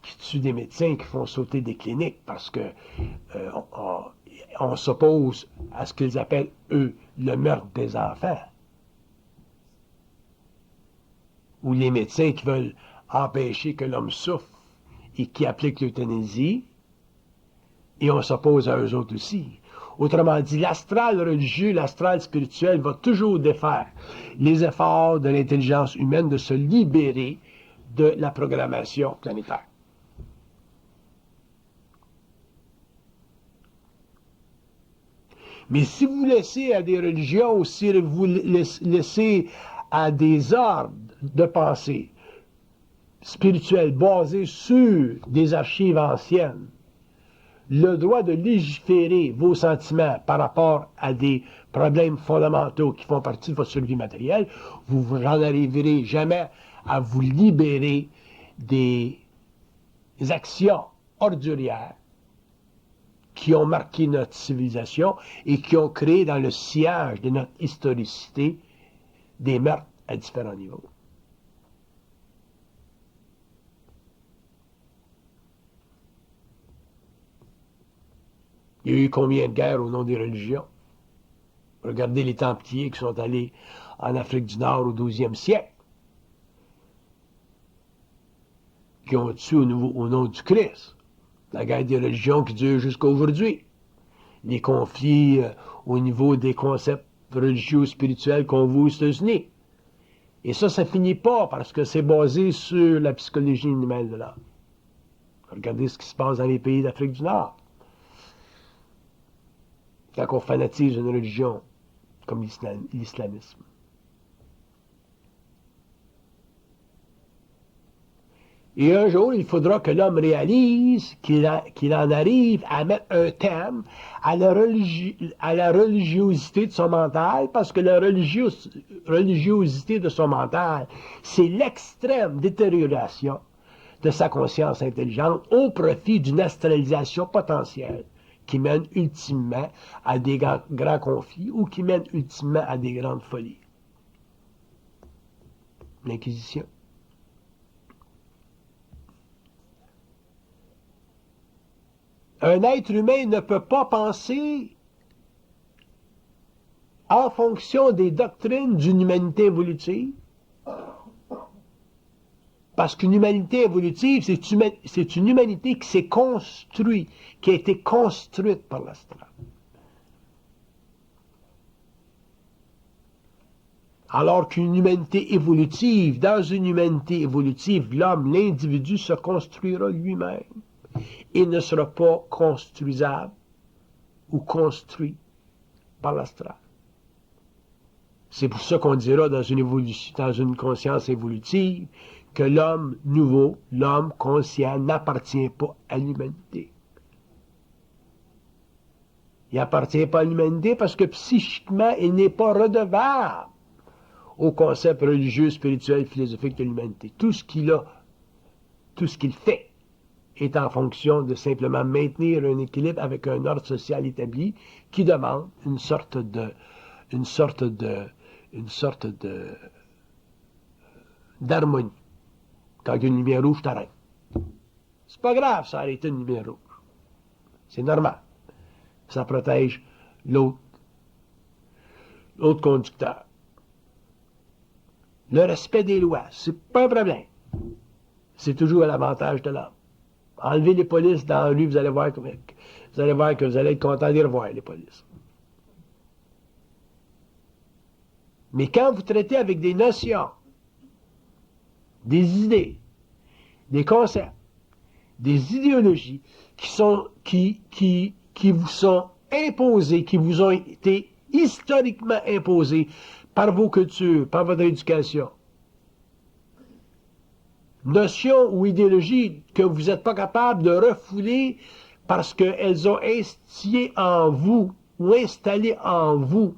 qui tue des médecins, qui font sauter des cliniques parce que on s'oppose à ce qu'ils appellent, eux, le meurtre des enfants. Ou les médecins qui veulent empêcher que l'homme souffre et qui appliquent l'euthanasie, et on s'oppose à eux autres aussi. Autrement dit, l'astral religieux, l'astral spirituel va toujours défaire les efforts de l'intelligence humaine de se libérer de la programmation planétaire. Mais si vous laissez à des religions, ou si vous laissez à des ordres de pensée spirituels basés sur des archives anciennes, le droit de légiférer vos sentiments par rapport à des problèmes fondamentaux qui font partie de votre survie matérielle, vous n'en arriverez jamais à vous libérer des actions ordurières qui ont marqué notre civilisation et qui ont créé dans le sillage de notre historicité des meurtres à différents niveaux. Il y a eu combien de guerres au nom des religions? Regardez les Templiers qui sont allés en Afrique du Nord au 12e siècle, qui ont tué au nom du Christ. La guerre des religions qui dure jusqu'à aujourd'hui. Les conflits au niveau des concepts religieux ou spirituels qu'on voit aux États-Unis. Et ça finit pas parce que c'est basé sur la psychologie animale de l'homme. Regardez ce qui se passe dans les pays d'Afrique du Nord. Quand on fanatise une religion comme l'islamisme. Et un jour, il faudra que l'homme réalise qu'il en arrive à mettre un terme à la religiosité de son mental, parce que la religiosité de son mental, c'est l'extrême détérioration de sa conscience intelligente au profit d'une astralisation potentielle qui mène ultimement à des grands conflits ou qui mène ultimement à des grandes folies. L'Inquisition. Un être humain ne peut pas penser en fonction des doctrines d'une humanité évolutive. Parce qu'une humanité évolutive, c'est une humanité qui s'est construite, qui a été construite par l'astral. Alors qu'une humanité évolutive, dans une humanité évolutive, l'homme, l'individu se construira lui-même. Il ne sera pas construisable ou construit par l'astral. C'est pour ça qu'on dira dans une conscience évolutive que l'homme nouveau, l'homme conscient, n'appartient pas à l'humanité. Il n'appartient pas à l'humanité parce que psychiquement, il n'est pas redevable au concept religieux, spirituel, philosophique de l'humanité. Tout ce qu'il fait est en fonction de simplement maintenir un équilibre avec un ordre social établi qui demande une sorte d'harmonie. Quand il y a une lumière rouge, t'arrêtes. C'est pas grave, ça arrêter une lumière rouge. C'est normal. Ça protège l'autre conducteur. Le respect des lois, c'est pas un problème. C'est toujours à l'avantage de l'homme. Enlevez les polices dans la rue, vous allez voir que vous allez être content d'y revoir, les polices. Mais quand vous traitez avec des notions, des idées, des concepts, des idéologies qui vous sont imposées, qui vous ont été historiquement imposées par vos cultures, par votre éducation, notions ou idéologies que vous n'êtes pas capable de refouler parce qu'elles ont instillé en vous ou installé en vous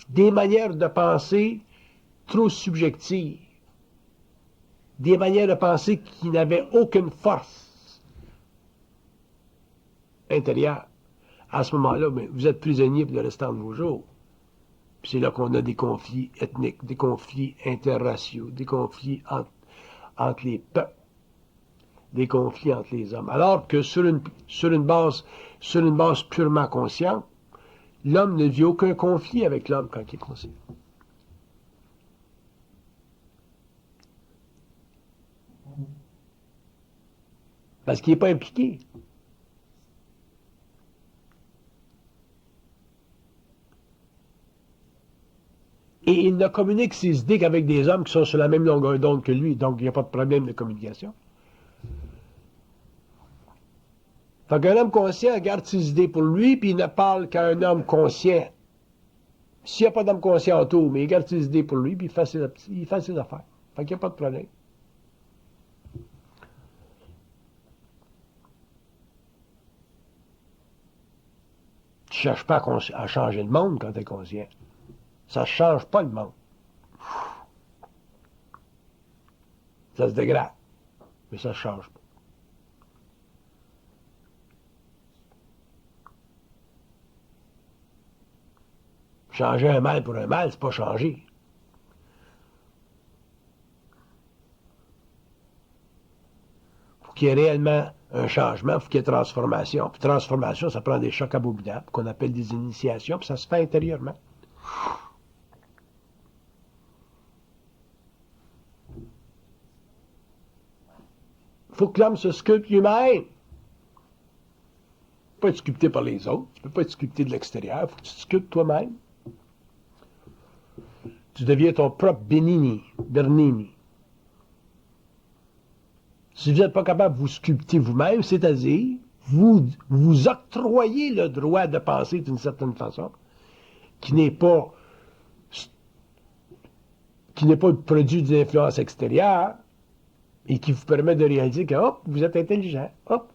des manières de penser trop subjectives, des manières de penser qui n'avaient aucune force intérieure. À ce moment-là, vous êtes prisonnier pour le restant de vos jours. Puis c'est là qu'on a des conflits ethniques, des conflits interraciaux, des conflits entre les peuples, des conflits entre les hommes. Alors que sur une base purement consciente, l'homme ne vit aucun conflit avec l'homme quand il est conscient. Parce qu'il n'est pas impliqué. Et il ne communique ses idées qu'avec des hommes qui sont sur la même longueur d'onde que lui, donc il n'y a pas de problème de communication. Fait qu'un homme conscient garde ses idées pour lui, puis il ne parle qu'à un homme conscient. S'il n'y a pas d'homme conscient autour, mais il garde ses idées pour lui, puis il fait ses affaires. Fait qu'il n'y a pas de problème. Tu ne cherches pas à changer le monde quand tu es conscient. Ça ne change pas le monde. Ça se dégrade, mais ça ne change pas. Changer un mal pour un mal, c'est pas changer. Pour qu'il y ait réellement un changement, il faut qu'il y ait transformation. Puis transformation, ça prend des chocs abominables, qu'on appelle des initiations, puis ça se fait intérieurement. Il faut que l'homme se sculpte lui-même. Il ne peut pas être sculpté par les autres. Tu ne peux pas être sculpté de l'extérieur. Il faut que tu te sculptes toi-même. Tu deviens ton propre Bernini. Si vous n'êtes pas capable de vous sculpter vous-même, c'est-à-dire, vous octroyez le droit de penser d'une certaine façon, qui n'est pas le produit d'une influence extérieure, et qui vous permet de réaliser que, hop, vous êtes intelligent, hop,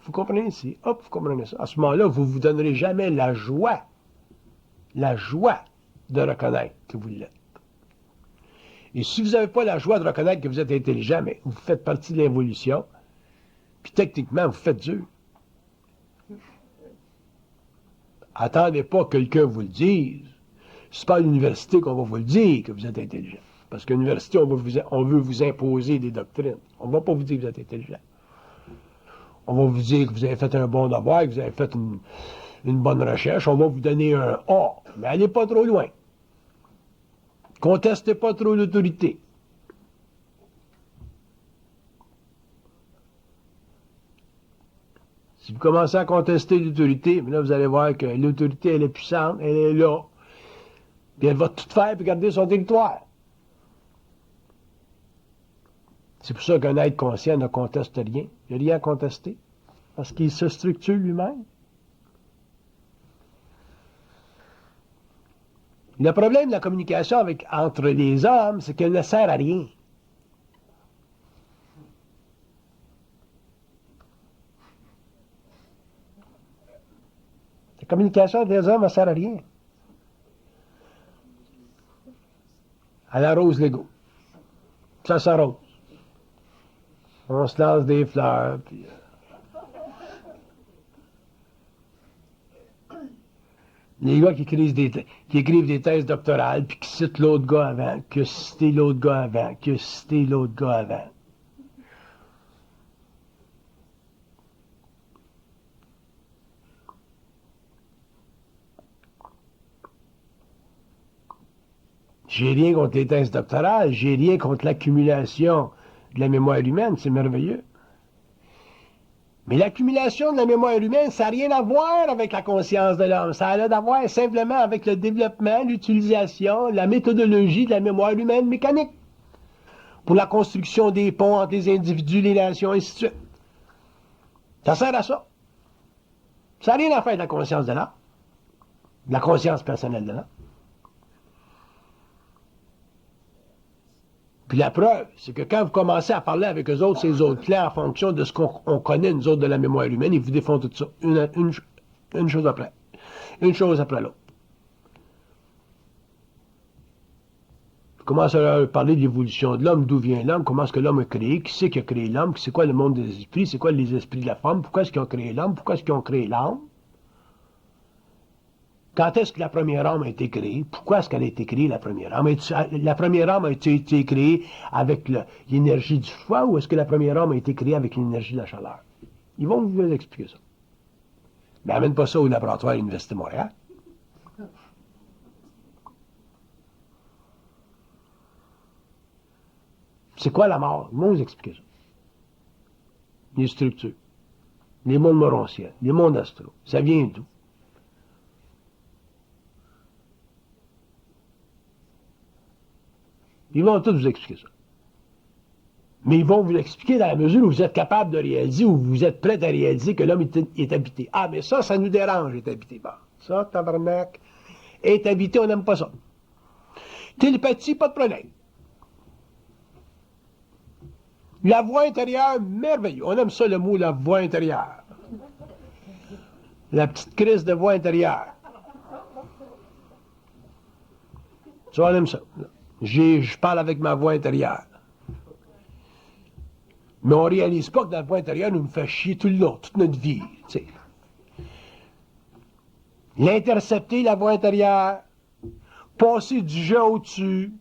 vous comprenez ici, hop, vous comprenez ça. À ce moment-là, vous ne vous donnerez jamais la joie de reconnaître que vous l'êtes. Et si vous n'avez pas la joie de reconnaître que vous êtes intelligent, mais vous faites partie de l'évolution, puis techniquement, vous faites dur. Attendez pas que quelqu'un vous le dise. C'est pas à l'université qu'on va vous le dire que vous êtes intelligent. Parce qu'à l'université, on veut vous imposer des doctrines. On ne va pas vous dire que vous êtes intelligent. On va vous dire que vous avez fait un bon devoir, que vous avez fait une bonne recherche. On va vous donner un A. Mais allez pas trop loin. Contestez pas trop l'autorité. Si vous commencez à contester l'autorité, là, vous allez voir que l'autorité, elle est puissante, elle est là. Puis elle va tout faire pour garder son territoire. C'est pour ça qu'un être conscient ne conteste rien. Il n'y a rien à contester. Parce qu'il se structure lui-même. Le problème de la communication entre les hommes, c'est qu'elle ne sert à rien. La communication entre les hommes ne sert à rien. Elle arrose l'ego. Ça s'arrose. On se lance des fleurs, puis... Les gars qui écrivent des thèses doctorales, puis qui citent l'autre gars avant, qui a cité l'autre gars avant, qui a cité l'autre gars avant. J'ai rien contre les thèses doctorales, j'ai rien contre l'accumulation de la mémoire humaine, c'est merveilleux. Mais l'accumulation de la mémoire humaine, ça n'a rien à voir avec la conscience de l'homme. Ça a à voir simplement avec le développement, l'utilisation, la méthodologie de la mémoire humaine mécanique pour la construction des ponts entre les individus, les nations, et ainsi de suite. Ça sert à ça. Ça n'a rien à faire avec la conscience de l'homme, la conscience personnelle de l'homme. Puis la preuve, c'est que quand vous commencez à parler avec eux autres, ces autres plans, en fonction de ce qu'on connaît, nous autres, de la mémoire humaine, ils vous défont tout ça, une chose après. Une chose après l'autre. Commence à leur parler de l'évolution de l'homme, d'où vient l'homme, comment est-ce que l'homme est créé, qui c'est qui a créé l'homme, c'est quoi le monde des esprits, c'est quoi les esprits de la femme, pourquoi est-ce qu'ils ont créé l'homme, pourquoi est-ce qu'ils ont créé l'âme. Quand est-ce que la première âme a été créée? Pourquoi est-ce qu'elle a été créée, la première âme? La première âme a été créée avec l'énergie du froid ou est-ce que la première âme a été créée avec l'énergie de la chaleur? Ils vont vous expliquer ça. Mais amène pas ça au laboratoire à l'Université de Montréal. C'est quoi la mort? Ils vont vous expliquer ça. Les structures, les mondes morontiels, les mondes astraux. Ça vient d'où? Ils vont tous vous expliquer ça. Mais ils vont vous l'expliquer dans la mesure où vous êtes capable de réaliser, où vous êtes prêt à réaliser que l'homme est habité. Ah, mais ça nous dérange, est habité. Bon, ça, tabarnak, est habité, on n'aime pas ça. Télépathie, pas de problème. La voix intérieure, merveilleux. On aime ça, le mot, la voix intérieure. La petite crise de voix intérieure. Ça, on aime ça. Je parle avec ma voix intérieure. Mais on ne réalise pas que la voix intérieure nous fait chier tout le long, toute notre vie. T'sais. L'intercepter, la voix intérieure, passer du jeu au-dessus.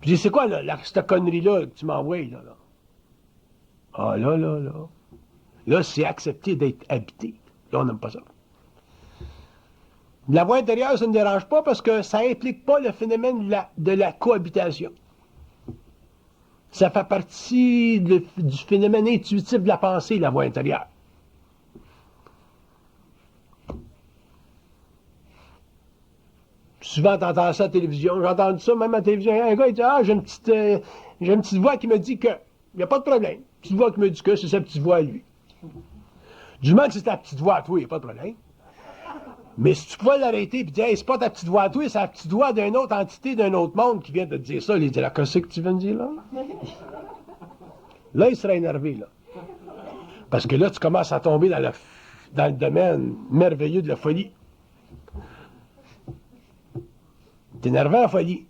Puis c'est quoi cette connerie-là que tu m'envoies, là? Ah, là. Là, c'est accepter d'être habité. Là, on n'aime pas ça. La voix intérieure, ça ne dérange pas parce que ça n'implique pas le phénomène de la cohabitation. Ça fait partie du phénomène intuitif de la pensée, la voix intérieure. Souvent, tu entends ça à la télévision. J'ai entendu ça même à la télévision. Un gars, il dit, j'ai une petite voix qui me dit que. Il n'y a pas de problème. Une petite voix qui me dit que, c'est sa petite voix à lui. Du moment que c'est ta petite voix à toi, il n'y a pas de problème. Mais si tu pouvais l'arrêter et dire, hey, c'est pas ta petite voix à toi, c'est la petite voix d'une autre entité, d'un autre monde qui vient de te dire ça, il dit, qu'est-ce que tu viens de dire là? Là, il serait énervé, là. Parce que là, tu commences à tomber dans le domaine merveilleux de la folie. C'est énervant, la folie.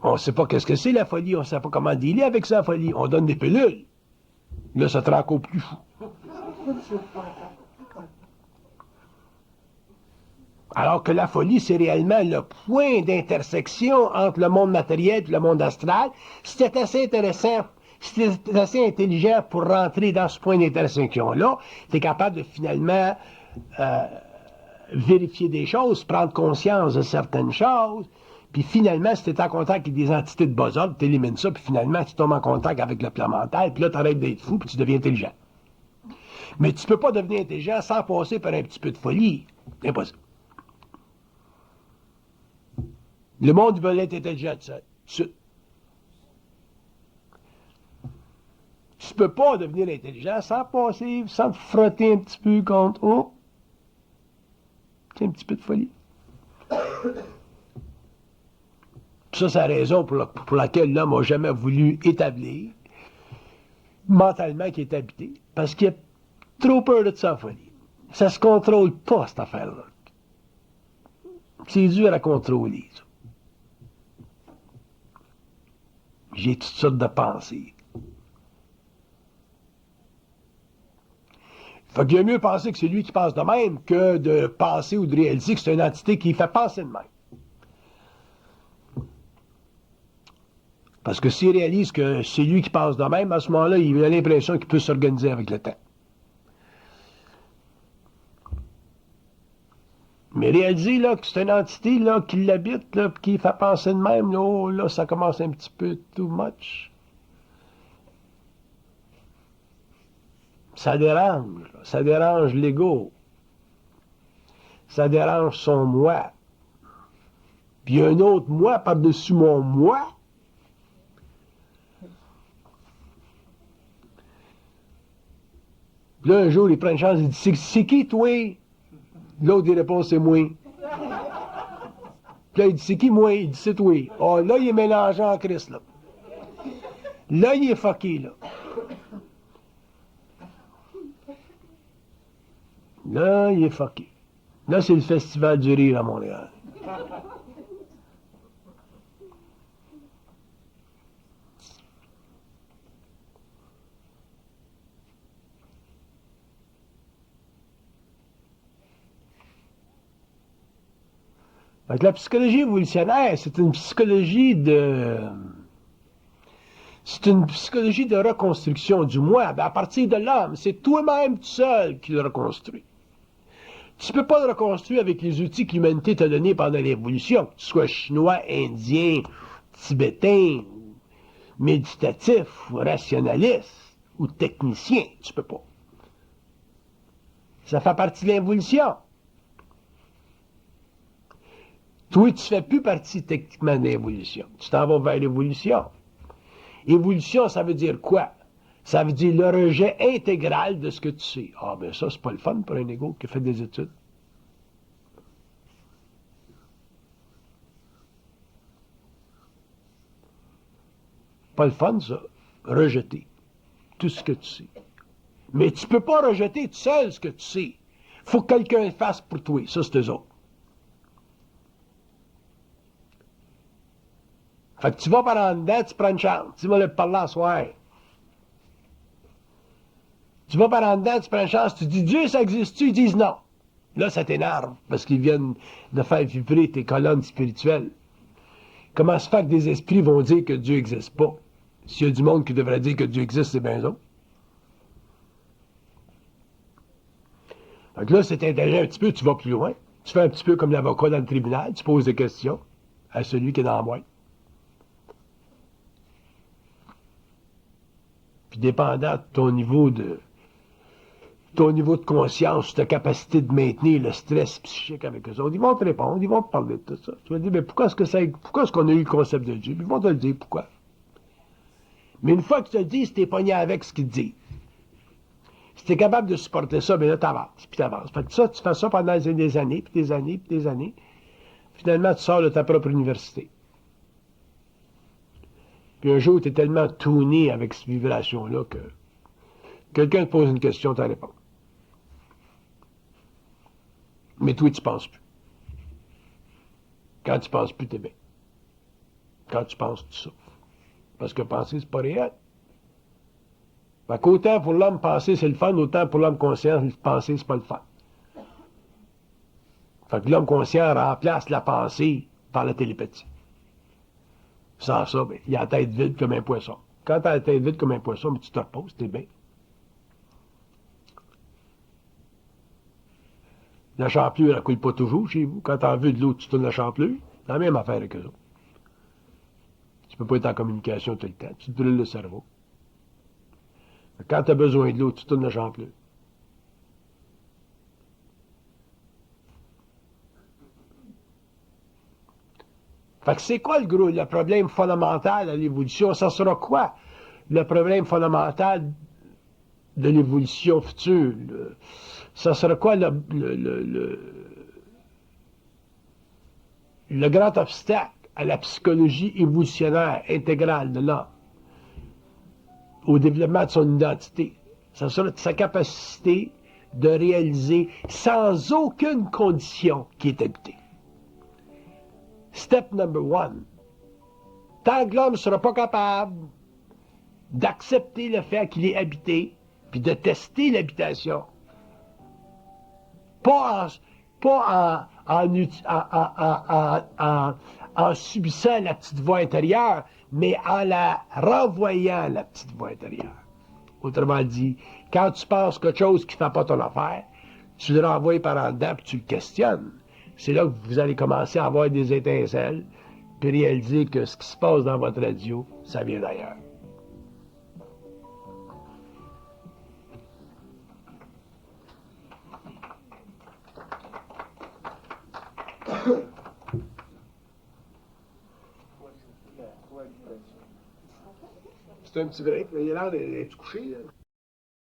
On ne sait pas qu'est-ce que c'est, la folie. On ne sait pas comment dealer avec ça, la folie. On donne des pilules. Là, ça te rend encore plus fou. Alors que la folie, c'est réellement le point d'intersection entre le monde matériel et le monde astral. C'était assez intéressant, c'était assez intelligent pour rentrer dans ce point d'intersection-là. Tu es capable de finalement vérifier des choses, prendre conscience de certaines choses. Puis finalement, si tu es en contact avec des entités de bas ordre, tu élimines ça, puis finalement, tu tombes en contact avec le plan mental, puis là, tu arrêtes d'être fou, puis tu deviens intelligent. Mais tu ne peux pas devenir intelligent sans passer par un petit peu de folie. Impossible. Le monde veut être intelligent de ça. Tu ne peux pas devenir intelligent sans passer, sans te frotter un petit peu contre... Oh! C'est un petit peu de folie. Ça, c'est la raison pour laquelle l'homme n'a jamais voulu établir mentalement qu'il est habité. Parce qu'il a trop peur de sa folie. Ça se contrôle pas, cette affaire-là. C'est dur à contrôler, ça. J'ai toutes sortes de pensées. Fait qu'il y a mieux penser que c'est lui qui pense de même que de penser ou de réaliser que c'est une entité qui fait penser de même. Parce que s'il réalise que c'est lui qui pense de même, à ce moment-là, il a l'impression qu'il peut s'organiser avec le temps. Mais réaliser là, que c'est une entité là, qui l'habite, là, qui fait penser de même, là, oh, là, ça commence un petit peu too much. Ça dérange l'ego. Ça dérange son moi. Puis il y a un autre moi par-dessus mon moi. Puis là, un jour, il prend une chance, il dit, c'est qui, toi? L'autre, il répond, c'est moi. Puis là, il dit, c'est qui, moi? Il dit, c'est toi. Oh, là, il est mélangé en Christ, là. Là, il est fucké, là. Là, il est fucké. Là, c'est le Festival du rire à Montréal. Fait que la psychologie évolutionnaire, c'est une psychologie de... C'est une psychologie de reconstruction du moi, à partir de l'homme. C'est toi-même tout seul qui le reconstruit. Tu ne peux pas le reconstruire avec les outils que l'humanité t'a donnés pendant l'évolution, que tu sois chinois, indien, tibétain, méditatif, ou rationaliste, ou technicien. Tu peux pas. Ça fait partie de l'évolution. Toi, tu ne fais plus partie techniquement de l'évolution. Tu t'en vas vers l'évolution. Évolution, ça veut dire quoi? Ça veut dire le rejet intégral de ce que tu sais. Ah, ben ça, c'est pas le fun pour un égo qui fait des études. Pas le fun, ça. Rejeter tout ce que tu sais. Mais tu peux pas rejeter tout seul ce que tu sais. Faut que quelqu'un le fasse pour toi. Ça, c'est eux autres. Fait que tu vas par en dedans, tu prends une chance. Tu vas le parler à soir. Tu vas par en dedans, tu prends une chance, tu dis Dieu, ça existe-tu? Ils disent non. Là, ça t'énerve parce qu'ils viennent de faire vibrer tes colonnes spirituelles. Comment se fait que des esprits vont dire que Dieu n'existe pas? S'il y a du monde qui devrait dire que Dieu existe, c'est bien ça. Donc là, c'est intéressant un petit peu, tu vas plus loin. Tu fais un petit peu comme l'avocat dans le tribunal, tu poses des questions à celui qui est dans la boîte. Puis dépendant de ton niveau de conscience, ta capacité de maintenir le stress psychique avec eux autres, ils vont te répondre, ils vont te parler de tout ça. Tu vas dire, mais pourquoi est-ce qu'on a eu le concept de Dieu? Puis ils vont te le dire, pourquoi. Mais une fois que tu te le dis, si t'es pogné avec ce qu'ils te disent, si t'es capable de supporter ça, bien là, t'avances, puis t'avances. Fait que ça, tu fais ça pendant des années, puis des années, puis des années. Finalement, tu sors de ta propre université. Puis un jour, tu es tellement tourné avec cette vibration-là que quelqu'un te pose une question, tu réponds. Mais toi, tu penses plus. Quand tu penses plus, t'es bien. Quand tu penses, tu souffres. Parce que penser, c'est pas réel. Fait qu'autant pour l'homme penser, c'est le fun, autant pour l'homme conscient, penser, c'est pas le fun. Fait que l'homme conscient remplace la pensée par la télépathie. Sans ça, ben, il a la tête vide comme un poisson. Quand tu as la tête vide comme un poisson, mais tu te reposes, t'es bien. La champlure, elle coule pas toujours chez vous. Quand tu as envie de l'eau, tu tournes la champlure. C'est la même affaire avec eux autres. Tu peux pas être en communication tout le temps. Tu te brûles le cerveau. Quand tu as besoin de l'eau, tu tournes la champlure. Fait que c'est quoi le problème fondamental à l'évolution? Ça sera quoi le problème fondamental de l'évolution future? Ça sera quoi le grand obstacle à la psychologie évolutionnaire intégrale de l'homme, au développement de son identité? Ça sera sa capacité de réaliser sans aucune condition qui est habitée. Step number one. Tant que l'homme ne sera pas capable d'accepter le fait qu'il est habité, puis de tester l'habitation, pas en subissant la petite voix intérieure, mais en la renvoyant, la petite voix intérieure. Autrement dit, quand tu penses quelque chose qui ne fait pas ton affaire, tu le renvoies par en dedans, puis tu le questionnes. C'est là que vous allez commencer à avoir des étincelles, puis réaliser que ce qui se passe dans votre radio, ça vient d'ailleurs. C'est un petit break, il a l'air d'être couché, là.